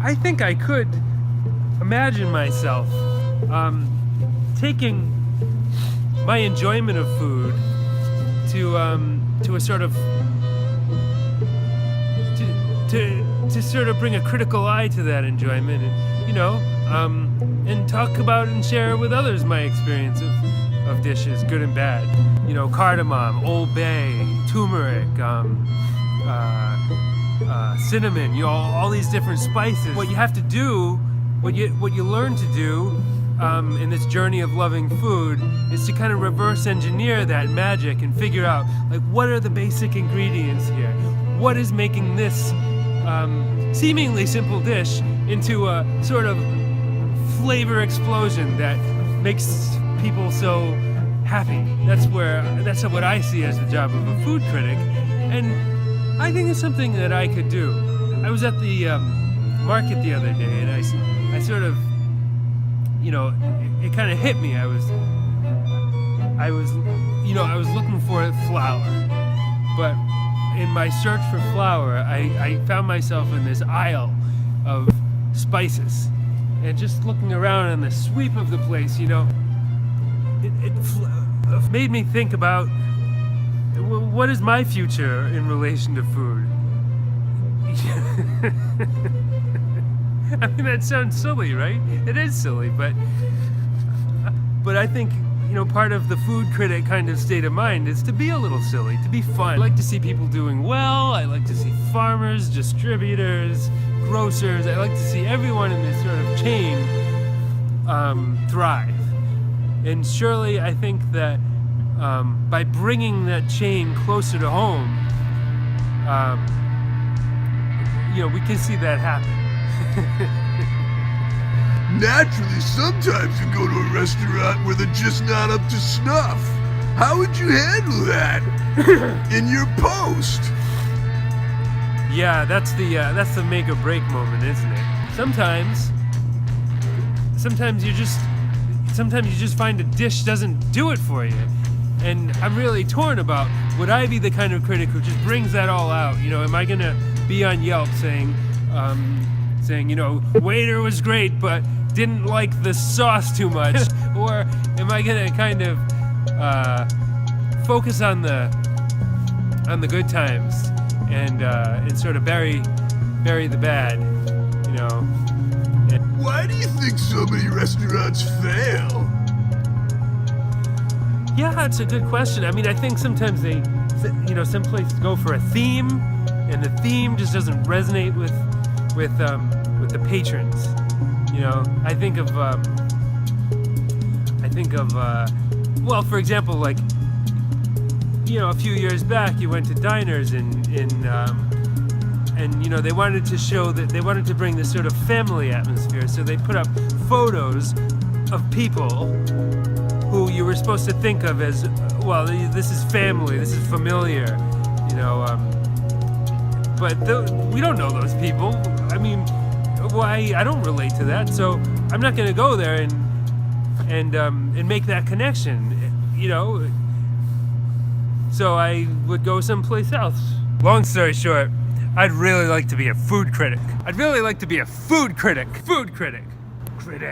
I think I could imagine myself taking my enjoyment of food to a sort of to sort of bring a critical eye to that enjoyment, and and talk about and share with others my experience of dishes, good and bad. Cardamom, Old Bay, turmeric, cinnamon, all these different spices. What you have to do, what you learn to do in this journey of loving food is to kind of reverse engineer that magic and figure out, like, what are the basic ingredients here? What is making this seemingly simple dish into a sort of flavor explosion that makes people so happy? That's what I see as the job of a food critic, and I think it's something that I could do. I was at the market the other day, and I sort of, it kind of hit me. I was looking for flour, but in my search for flour, I found myself in this aisle of spices, and just looking around on the sweep of the place, it made me think about, what is my future in relation to food? I mean, that sounds silly, right? It is silly, but I think, part of the food critic kind of state of mind is to be a little silly, to be fun. I like to see people doing well. I like to see farmers, distributors, grocers. I like to see everyone in this sort of chain thrive. And surely I think that by bringing that chain closer to home, we can see that happen. Naturally, sometimes you go to a restaurant where they're just not up to snuff. How would you handle that in your post? Yeah, that's the make or break moment, isn't it? Sometimes you just find a dish doesn't do it for you. And I'm really torn about, would I be the kind of critic who just brings that all out? Am I gonna be on Yelp saying, waiter was great, but didn't like the sauce too much? Or am I gonna kind of focus on the good times and sort of bury the bad? Why do you think so many restaurants fail? Yeah, that's a good question. I mean, I think sometimes some places go for a theme, and the theme just doesn't resonate with the patrons. I think of well, for example, like, a few years back, you went to diners and they wanted to show that they wanted to bring this sort of family atmosphere, so they put up photos of people who you were supposed to think of as, well, this is family, this is familiar, but we don't know those people. I mean, why? I don't relate to that, so I'm not going to go there and make that connection, So I would go someplace else. Long story short, I'd really like to be a food critic. I'd really like to be a food critic. Food critic. Critic.